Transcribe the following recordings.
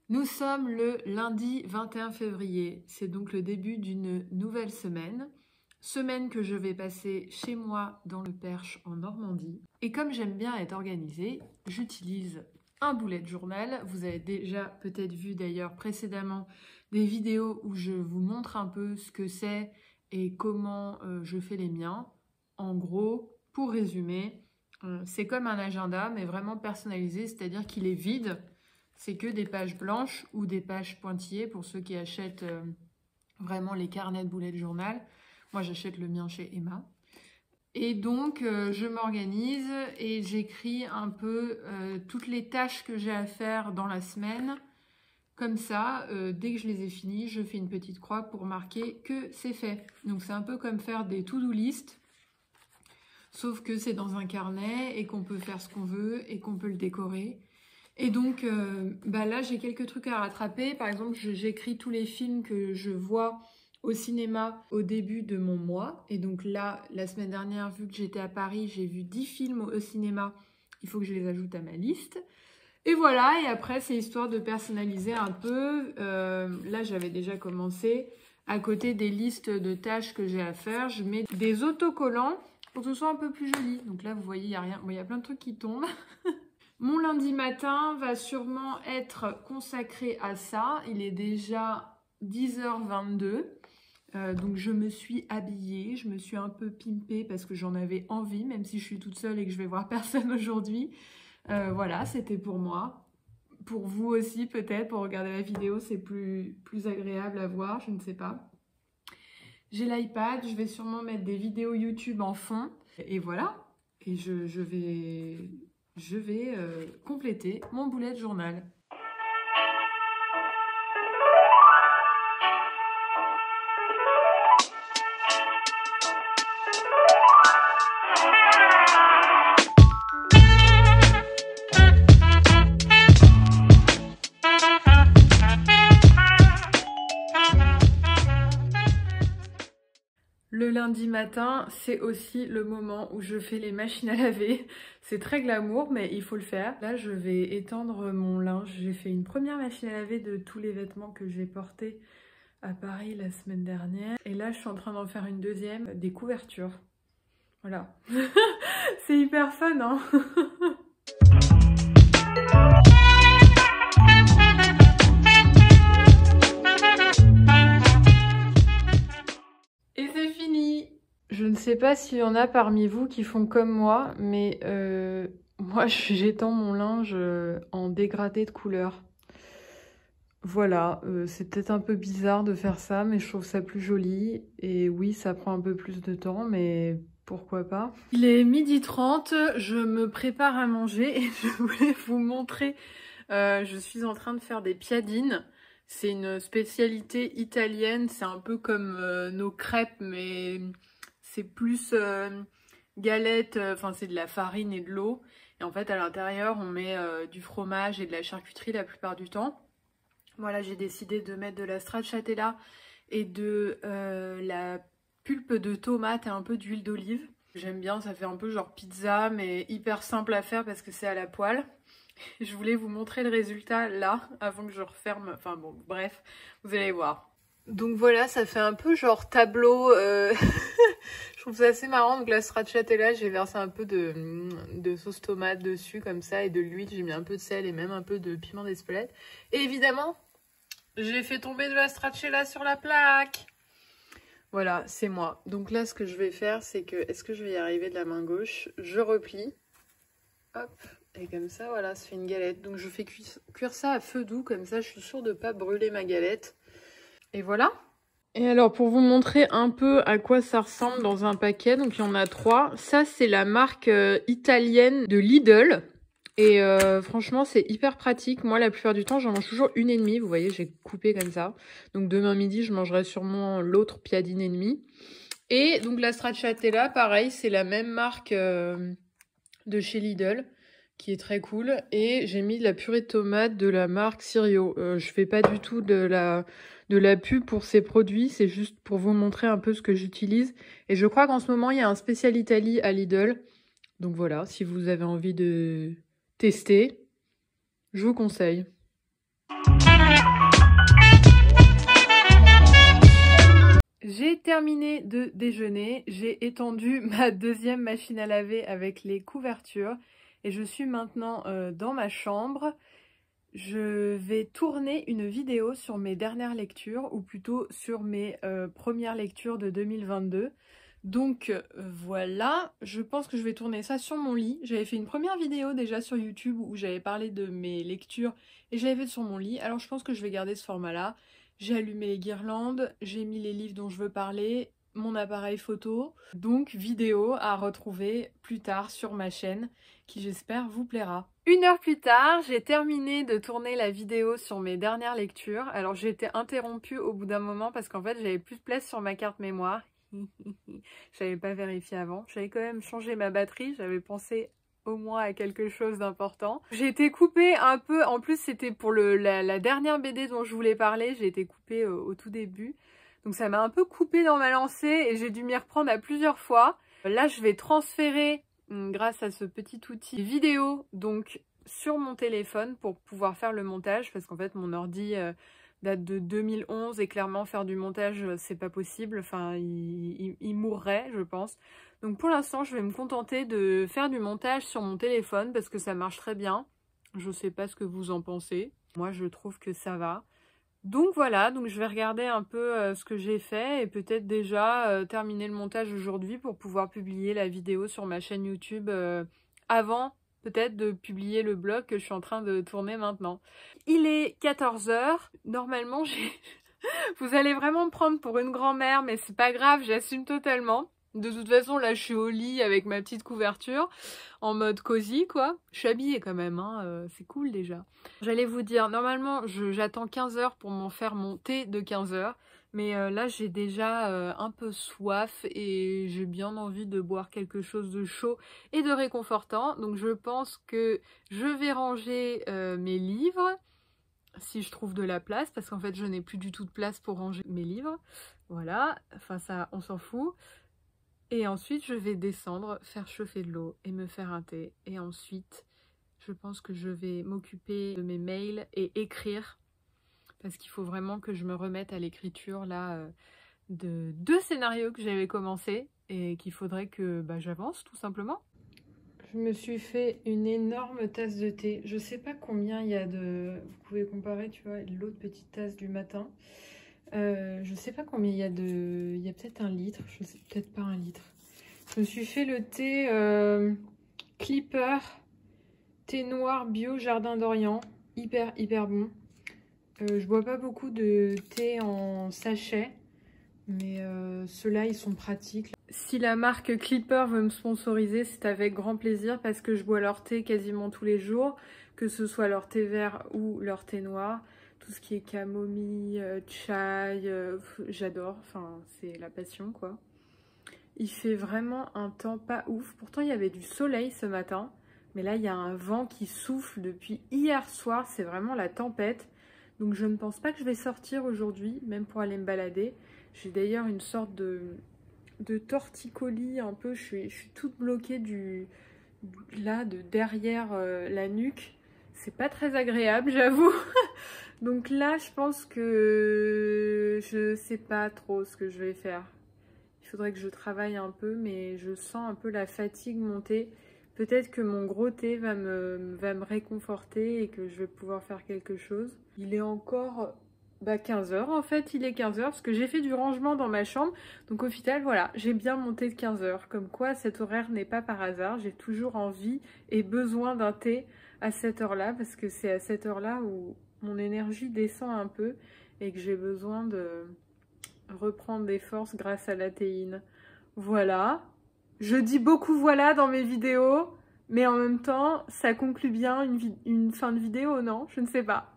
Nous sommes le lundi 21 février, c'est donc le début d'une nouvelle semaine. Semaine que je vais passer chez moi dans le Perche en Normandie. Et comme j'aime bien être organisée, j'utilise un bullet journal. Vous avez déjà peut-être vu d'ailleurs précédemment des vidéos où je vous montre un peu ce que c'est et comment je fais les miens. En gros, pour résumer, c'est comme un agenda mais vraiment personnalisé, c'est-à-dire qu'il est vide. C'est que des pages blanches ou des pages pointillées pour ceux qui achètent vraiment les carnets de bullet journal. Moi, j'achète le mien chez Emma. Et donc, je m'organise et j'écris un peu toutes les tâches que j'ai à faire dans la semaine. Comme ça, dès que je les ai finies, je fais une petite croix pour marquer que c'est fait. Donc, c'est un peu comme faire des to-do list, sauf que c'est dans un carnet et qu'on peut faire ce qu'on veut et qu'on peut le décorer. Et donc, là, j'ai quelques trucs à rattraper. Par exemple, j'écris tous les films que je vois au cinéma au début de mon mois. Et donc là, la semaine dernière, vu que j'étais à Paris, j'ai vu 10 films au cinéma. Il faut que je les ajoute à ma liste. Et voilà, et après, c'est histoire de personnaliser un peu. Là, j'avais déjà commencé. À côté des listes de tâches que j'ai à faire, je mets des autocollants pour que ce soit un peu plus joli. Donc là, vous voyez, il n'y a rien. Bon, il y a plein de trucs qui tombent. Mon lundi matin va sûrement être consacré à ça. Il est déjà 10h22. Donc je me suis habillée, je me suis un peu pimpée parce que j'en avais envie, même si je suis toute seule et que je vais voir personne aujourd'hui. Voilà, c'était pour moi. Pour vous aussi peut-être, pour regarder la vidéo, c'est plus agréable à voir, je ne sais pas. J'ai l'iPad, je vais sûrement mettre des vidéos YouTube en fond. Et voilà, et je vais compléter mon bullet journal. Le lundi matin, c'est aussi le moment où je fais les machines à laver. C'est très glamour, mais il faut le faire. Là, je vais étendre mon linge. J'ai fait une première machine à laver de tous les vêtements que j'ai portés à Paris la semaine dernière. Et là, je suis en train d'en faire une deuxième, des couvertures. Voilà. C'est hyper fun, hein. Et c'est fini. Je ne sais pas s'il y en a parmi vous qui font comme moi, mais moi j'étends mon linge en dégradé de couleur. Voilà, c'est peut-être un peu bizarre de faire ça, mais je trouve ça plus joli. Et oui, ça prend un peu plus de temps, mais pourquoi pas. Il est 12h30, je me prépare à manger et je voulais vous montrer. Je suis en train de faire des piadines. C'est une spécialité italienne, c'est un peu comme nos crêpes, mais c'est plus galette, enfin c'est de la farine et de l'eau. Et en fait à l'intérieur on met du fromage et de la charcuterie la plupart du temps. Voilà, j'ai décidé de mettre de la stracciatella et de la pulpe de tomate et un peu d'huile d'olive. J'aime bien, ça fait un peu genre pizza mais hyper simple à faire parce que c'est à la poêle. Je voulais vous montrer le résultat là, avant que je referme, enfin bon, bref, vous allez voir. Donc voilà, ça fait un peu genre tableau, je trouve ça assez marrant. Donc la stracciatella, j'ai versé un peu de sauce tomate dessus comme ça et de l'huile, j'ai mis un peu de sel et même un peu de piment d'Espelette. Et évidemment, j'ai fait tomber de la stracciatella sur la plaque. Voilà, c'est moi. Donc là, ce que je vais faire, c'est que, est-ce que je vais y arriver de la main gauche? Je replie, hop. Et comme ça, voilà, ça fait une galette. Donc je fais cuire ça à feu doux, comme ça je suis sûre de ne pas brûler ma galette. Et voilà. Et alors pour vous montrer un peu à quoi ça ressemble dans un paquet, donc il y en a 3. Ça c'est la marque italienne de Lidl. Et franchement c'est hyper pratique. Moi la plupart du temps j'en mange toujours une et demie. Vous voyez j'ai coupé comme ça. Donc demain midi je mangerai sûrement l'autre piadine et demie. Et donc la stracciatella pareil c'est la même marque de chez Lidl, qui est très cool. Et j'ai mis de la purée de tomates de la marque Sirio. Je fais pas du tout de la pub pour ces produits, c'est juste pour vous montrer un peu ce que j'utilise. Et je crois qu'en ce moment, il y a un spécial Italie à Lidl. Donc voilà, si vous avez envie de tester, je vous conseille. J'ai terminé de déjeuner, j'ai étendu ma deuxième machine à laver avec les couvertures et je suis maintenant dans ma chambre. Je vais tourner une vidéo sur mes dernières lectures, ou plutôt sur mes premières lectures de 2022. Donc voilà, je pense que je vais tourner ça sur mon lit. J'avais fait une première vidéo déjà sur YouTube où j'avais parlé de mes lectures et je l'avais fait sur mon lit. Alors je pense que je vais garder ce format-là. J'ai allumé les guirlandes, j'ai mis les livres dont je veux parler, mon appareil photo. Donc vidéo à retrouver plus tard sur ma chaîne qui j'espère vous plaira. 1 heure plus tard, j'ai terminé de tourner la vidéo sur mes dernières lectures. Alors j'ai été interrompue au bout d'un moment parce qu'en fait j'avais plus de place sur ma carte mémoire. J'avais pas vérifié avant. J'avais quand même changé ma batterie. J'avais pensé au moins à quelque chose d'important. J'ai été coupée un peu. En plus, c'était pour la dernière BD dont je voulais parler. J'ai été coupée au tout début. Donc ça m'a un peu coupée dans ma lancée et j'ai dû m'y reprendre à plusieurs fois. Là, je vais transférer, grâce à ce petit outil vidéo, donc sur mon téléphone pour pouvoir faire le montage. Parce qu'en fait, mon ordi... date de 2011 et clairement faire du montage c'est pas possible, enfin il mourrait je pense. Donc pour l'instant je vais me contenter de faire du montage sur mon téléphone parce que ça marche très bien. Je sais pas ce que vous en pensez, moi je trouve que ça va. Donc voilà, donc je vais regarder un peu ce que j'ai fait et peut-être déjà terminer le montage aujourd'hui pour pouvoir publier la vidéo sur ma chaîne YouTube avant peut-être de publier le blog que je suis en train de tourner maintenant. Il est 14 h. Normalement, vous allez vraiment me prendre pour une grand-mère, mais c'est pas grave, j'assume totalement. De toute façon, là, je suis au lit avec ma petite couverture, en mode cosy, quoi. Je suis habillée quand même, hein, c'est cool déjà. J'allais vous dire, normalement, j'attends 15 h pour m'en faire mon thé de 15 h. Mais là, j'ai déjà un peu soif et j'ai bien envie de boire quelque chose de chaud et de réconfortant. Donc, je pense que je vais ranger mes livres, si je trouve de la place, parce qu'en fait, je n'ai plus du tout de place pour ranger mes livres. Voilà, enfin ça, on s'en fout. Et ensuite, je vais descendre, faire chauffer de l'eau et me faire un thé. Et ensuite, je pense que je vais m'occuper de mes mails et écrire. Parce qu'il faut vraiment que je me remette à l'écriture là de 2 scénarios que j'avais commencé et qu'il faudrait que j'avance tout simplement. Je me suis fait une énorme tasse de thé. Je sais pas combien il y a de... Vous pouvez comparer, tu vois, l'autre petite tasse du matin. Je sais pas combien il y a de... Il y a peut-être 1 litre, je sais peut-être pas 1 litre. Je me suis fait le thé Clipper, thé noir bio Jardin d'Orient. Hyper bon. Je bois pas beaucoup de thé en sachet, mais ceux-là, ils sont pratiques. Si la marque Clipper veut me sponsoriser, c'est avec grand plaisir parce que je bois leur thé quasiment tous les jours, que ce soit leur thé vert ou leur thé noir. Tout ce qui est camomille, chai, j'adore, enfin c'est la passion quoi. Il fait vraiment un temps pas ouf. Pourtant il y avait du soleil ce matin, mais là il y a un vent qui souffle depuis hier soir, c'est vraiment la tempête. Donc je ne pense pas que je vais sortir aujourd'hui, même pour aller me balader. J'ai d'ailleurs une sorte de torticolis un peu, je suis toute bloquée de derrière la nuque. C'est pas très agréable, j'avoue. Donc là, je pense que je sais pas trop ce que je vais faire. Il faudrait que je travaille un peu, mais je sens un peu la fatigue monter. Peut-être que mon gros thé va me réconforter et que je vais pouvoir faire quelque chose. Il est encore 15 h en fait, il est 15 h parce que j'ai fait du rangement dans ma chambre. Donc au final, voilà, j'ai bien monté de 15 h. Comme quoi, cet horaire n'est pas par hasard. J'ai toujours envie et besoin d'un thé à cette heure-là parce que c'est à cette heure-là où mon énergie descend un peu et que j'ai besoin de reprendre des forces grâce à la théine. Voilà. Je dis beaucoup voilà dans mes vidéos, mais en même temps, ça conclut bien une fin de vidéo, non? Je ne sais pas.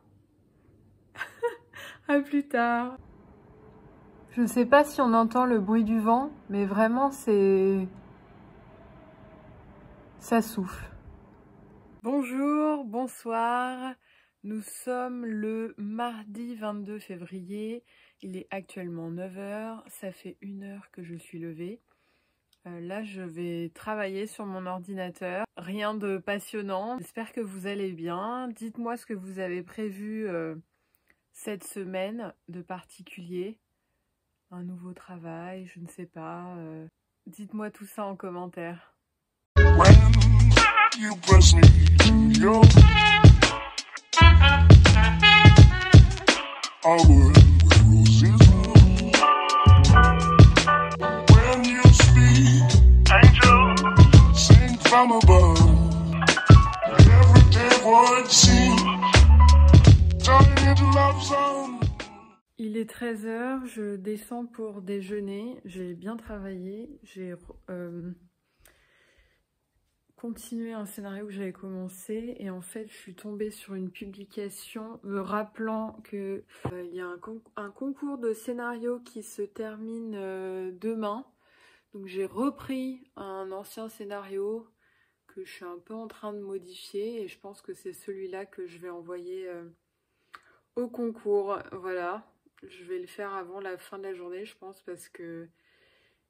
À plus tard. Je ne sais pas si on entend le bruit du vent, mais vraiment c'est... ça souffle. Bonjour, bonsoir. Nous sommes le mardi 22 février. Il est actuellement 9 h. Ça fait 1 heure que je suis levée. Là, je vais travailler sur mon ordinateur. Rien de passionnant. J'espère que vous allez bien. Dites-moi ce que vous avez prévu cette semaine de particulier. un nouveau travail, je ne sais pas. Dites-moi tout ça en commentaire. You press me to your world where roses bloom. When you speak, angel, sing from above. Everyday word seems turning into love song. Il est 13 h, je descends pour déjeuner. J'ai bien travaillé. J'ai continuer un scénario que j'avais commencé et en fait je suis tombée sur une publication me rappelant que il y a un concours de scénario qui se termine demain, donc j'ai repris un ancien scénario que je suis un peu en train de modifier et je pense que c'est celui-là que je vais envoyer au concours. Voilà, je vais le faire avant la fin de la journée je pense parce que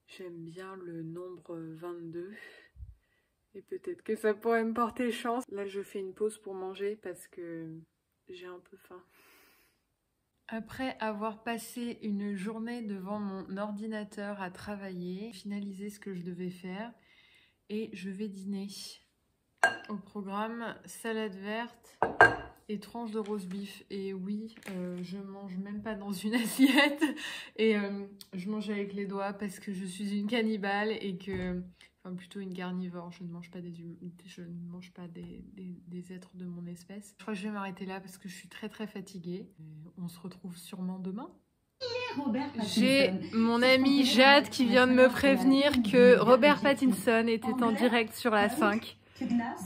j'aime bien le nombre 22. Et peut-être que ça pourrait me porter chance. Là, je fais une pause pour manger parce que j'ai un peu faim. Après avoir passé une journée devant mon ordinateur à travailler, finaliser ce que je devais faire et je vais dîner. Au programme, salade verte et tranche de roast beef. Et oui, je mange même pas dans une assiette et je mange avec les doigts parce que je suis une cannibale et que... Enfin, plutôt une carnivore, je ne mange pas des êtres de mon espèce. Je crois que je vais m'arrêter là parce que je suis très fatiguée. On se retrouve sûrement demain. J'ai mon ami Jade qui vient de me prévenir que Robert Pattinson était en direct sur la 5.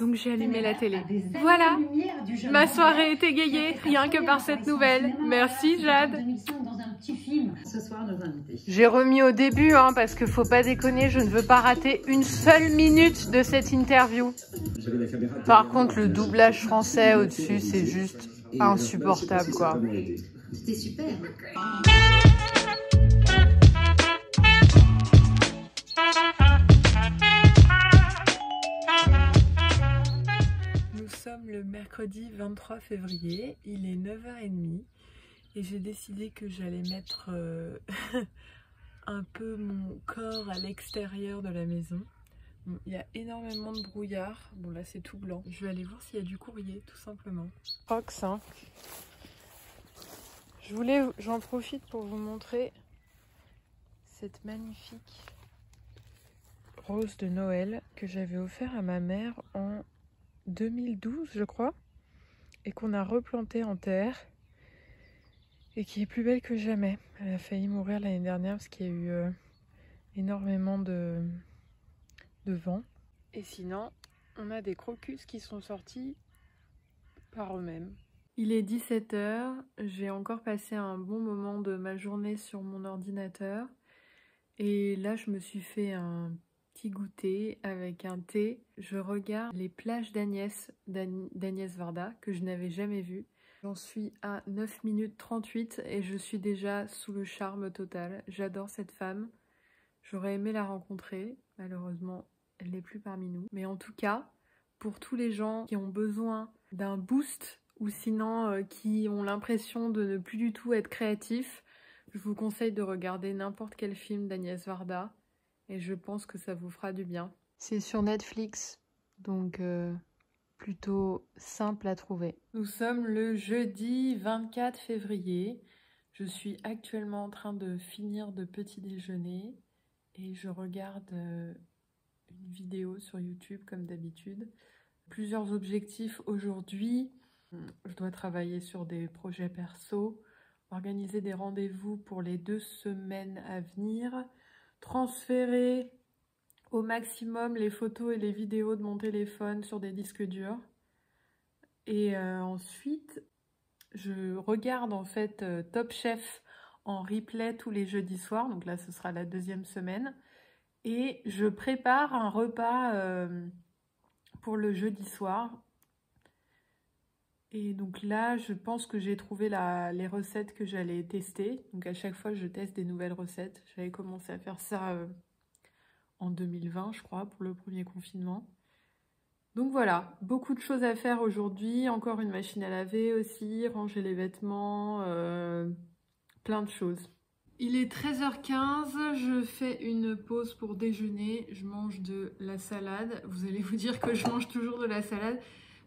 Donc j'ai allumé la télé. Voilà, ma soirée est égayée rien que par cette nouvelle. Merci Jade. J'ai remis au début hein, parce que faut pas déconner, je ne veux pas rater une seule minute de cette interview. Par contre le doublage français au-dessus c'est juste insupportable quoi. C'était super. Nous sommes le mercredi 23 février, il est 9 h 30 et j'ai décidé que j'allais mettre un peu mon corps à l'extérieur de la maison. Bon, il y a énormément de brouillard, bon là c'est tout blanc. Je vais aller voir s'il y a du courrier tout simplement. Crocs, hein. J'en profite pour vous montrer cette magnifique rose de Noël que j'avais offert à ma mère en 2012 je crois et qu'on a replanté en terre et qui est plus belle que jamais. Elle a failli mourir l'année dernière parce qu'il y a eu énormément de vent. Et sinon on a des crocus qui sont sortis par eux-mêmes. Il est 17 h, j'ai encore passé un bon moment de ma journée sur mon ordinateur et là je me suis fait un petit goûter avec un thé. Je regarde les plages d'Agnès Varda que je n'avais jamais vues. J'en suis à 9 minutes 38 et je suis déjà sous le charme total. J'adore cette femme. J'aurais aimé la rencontrer. Malheureusement, elle n'est plus parmi nous. Mais en tout cas, pour tous les gens qui ont besoin d'un boost ou sinon qui ont l'impression de ne plus du tout être créatifs, je vous conseille de regarder n'importe quel film d'Agnès Varda et je pense que ça vous fera du bien. C'est sur Netflix, donc plutôt simple à trouver. Nous sommes le jeudi 24 février. Je suis actuellement en train de finir de petit déjeuner et je regarde une vidéo sur YouTube comme d'habitude. Plusieurs objectifs aujourd'hui. Je dois travailler sur des projets perso, organiser des rendez-vous pour les 2 semaines à venir, transférer au maximum les photos et les vidéos de mon téléphone sur des disques durs. Et ensuite, je regarde en fait Top Chef en replay tous les jeudis soirs. Donc là, ce sera la 2e semaine. Et je prépare un repas pour le jeudi soir. Et donc là, je pense que j'ai trouvé les recettes que j'allais tester. Donc à chaque fois, je teste des nouvelles recettes. J'avais commencé à faire ça en 2020, je crois, pour le premier confinement. Donc voilà, beaucoup de choses à faire aujourd'hui. Encore une machine à laver aussi, ranger les vêtements, plein de choses. Il est 13h15, je fais une pause pour déjeuner, je mange de la salade. Vous allez vous dire que je mange toujours de la salade,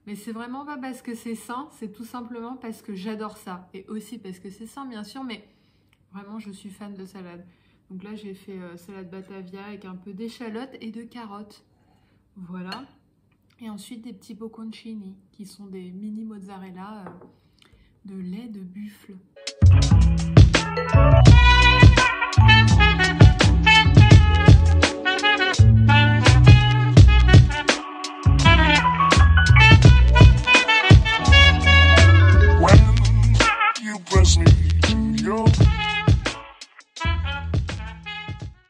mais c'est vraiment pas parce que c'est sain, c'est tout simplement parce que j'adore ça. Et aussi parce que c'est sain bien sûr, mais vraiment je suis fan de salade. Donc là j'ai fait salade Batavia avec un peu d'échalotes et de carottes. Voilà. Et ensuite des petits bocconcini qui sont des mini mozzarella de lait de buffle.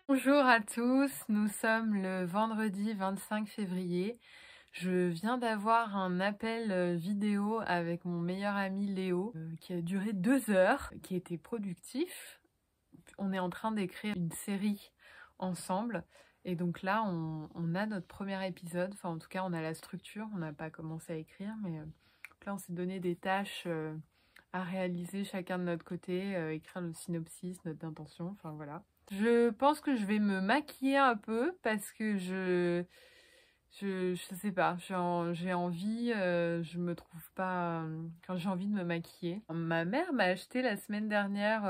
Bonjour à tous, nous sommes le vendredi 25 février. Je viens d'avoir un appel vidéo avec mon meilleur ami Léo qui a duré 2 heures, qui était productif. On est en train d'écrire une série ensemble et donc là on a notre premier épisode, enfin en tout cas on a la structure, on n'a pas commencé à écrire mais là on s'est donné des tâches à réaliser chacun de notre côté, écrire le synopsis, note d'intention, enfin voilà. Je pense que je vais me maquiller un peu parce que je sais pas, j'ai envie, je me trouve pas, quand j'ai envie de me maquiller. Ma mère m'a acheté la semaine dernière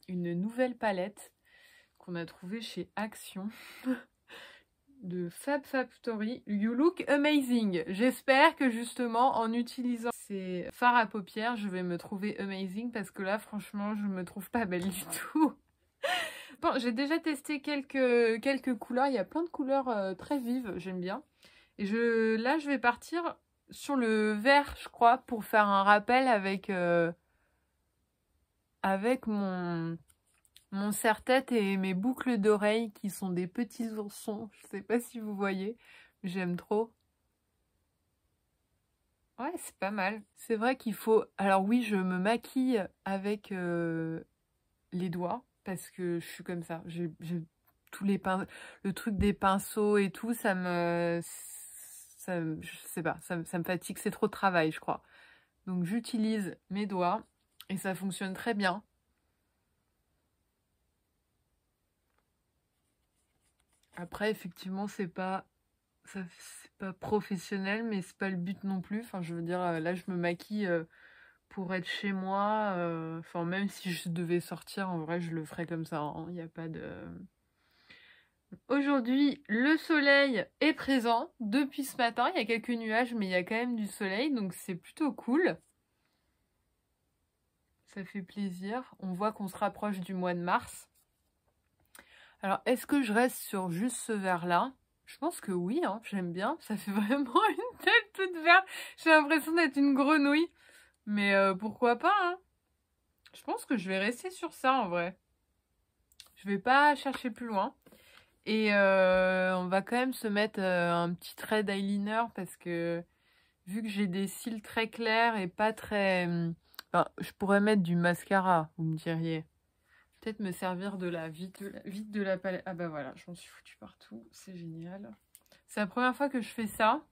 une nouvelle palette qu'on a trouvée chez Action de Fab Factory. You look amazing. J'espère que justement en utilisant ces fards à paupières, je vais me trouver amazing parce que là franchement je me trouve pas belle du tout. Bon, j'ai déjà testé quelques couleurs, il y a plein de couleurs très vives, j'aime bien. Et là, je vais partir sur le vert, je crois, pour faire un rappel avec mon serre-tête et mes boucles d'oreilles qui sont des petits oursons. Je sais pas si vous voyez, mais j'aime trop. Ouais, c'est pas mal. C'est vrai qu'il faut... Alors oui, je me maquille avec les doigts parce que je suis comme ça. J'ai tous les le truc des pinceaux et tout, je sais pas, ça me fatigue, c'est trop de travail, je crois. Donc j'utilise mes doigts et ça fonctionne très bien. Après, effectivement, c'est pas professionnel, mais c'est pas le but non plus. Enfin, je veux dire, là, je me maquille pour être chez moi. Enfin, même si je devais sortir, en vrai, je le ferais comme ça. Il n'y a pas de... Aujourd'hui, le soleil est présent depuis ce matin. Il y a quelques nuages, mais il y a quand même du soleil, donc c'est plutôt cool. Ça fait plaisir. On voit qu'on se rapproche du mois de mars. Alors, est-ce que je reste sur juste ce vert-là? Je pense que oui, hein, j'aime bien. Ça fait vraiment une tête toute verte. J'ai l'impression d'être une grenouille. Mais pourquoi pas, hein? Je pense que je vais rester sur ça, en vrai. Je vais pas chercher plus loin. Et on va quand même se mettre un petit trait d'eyeliner parce que vu que j'ai des cils très clairs et pas très... Enfin, je pourrais mettre du mascara, vous me diriez. Peut-être me servir de la vide de la palette. Ah bah voilà, j'en suis foutue partout, c'est génial. C'est la première fois que je fais ça.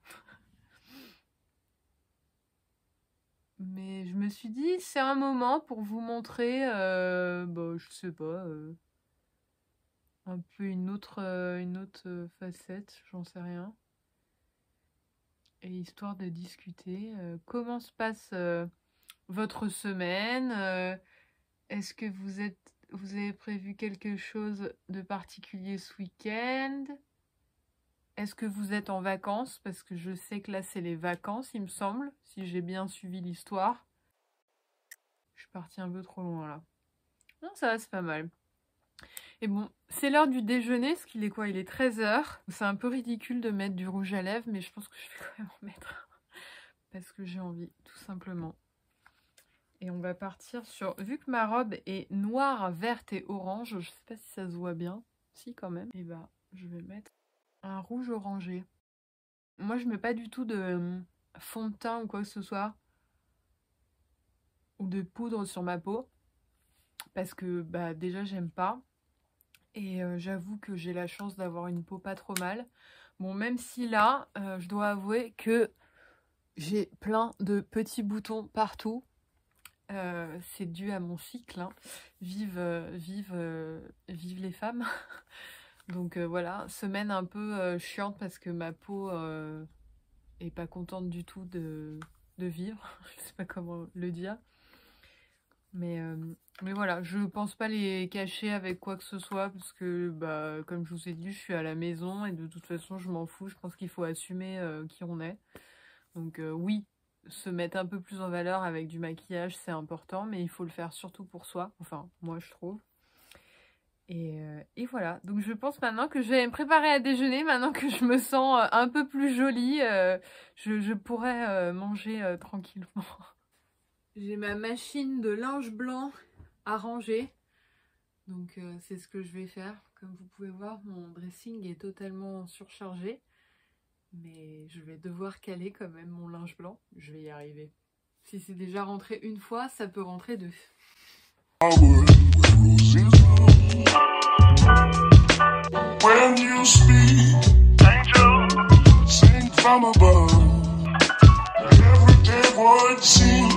Mais je me suis dit, c'est un moment pour vous montrer, bah, je sais pas... un peu une autre facette, j'en sais rien. Et histoire de discuter, comment se passe votre semaine? Est-ce que vous avez prévu quelque chose de particulier ce week-end? Est-ce que vous êtes en vacances? Parce que je sais que là c'est les vacances, il me semble, si j'ai bien suivi l'histoire. Je suis partie un peu trop loin là. Non, ça va, c'est pas mal. Et bon, c'est l'heure du déjeuner, ce qu'il est quoi? Il est 13h. C'est un peu ridicule de mettre du rouge à lèvres, mais je pense que je vais quand même en mettre. Parce que j'ai envie, tout simplement. Et on va partir sur... Vu que ma robe est noire, verte et orange, je sais pas si ça se voit bien. Si, quand même. Et bah, je vais mettre un rouge orangé. Moi, je mets pas du tout de fond de teint ou quoi que ce soit. Ou de poudre sur ma peau. Parce que, bah, déjà, j'aime pas. Et j'avoue que j'ai la chance d'avoir une peau pas trop mal. Bon, même si là, je dois avouer que j'ai plein de petits boutons partout. C'est dû à mon cycle, hein. Vive les femmes. Donc voilà, semaine un peu chiante parce que ma peau est pas contente du tout de vivre. Je sais pas comment le dire. Mais voilà, je pense pas les cacher avec quoi que ce soit parce que, bah, comme je vous ai dit, je suis à la maison et de toute façon, je m'en fous. Je pense qu'il faut assumer qui on est. Donc oui, se mettre un peu plus en valeur avec du maquillage, c'est important, mais il faut le faire surtout pour soi. Enfin, moi, je trouve. Et voilà, donc je pense maintenant que je vais me préparer à déjeuner, maintenant que je me sens un peu plus jolie, je pourrais manger tranquillement. J'ai ma machine de linge blanc à ranger, donc c'est ce que je vais faire. Comme vous pouvez voir, mon dressing est totalement surchargé, mais je vais devoir caler quand même mon linge blanc, je vais y arriver. Si c'est déjà rentré une fois, ça peut rentrer deux. When you speak, angel, sing from above. Every day would seem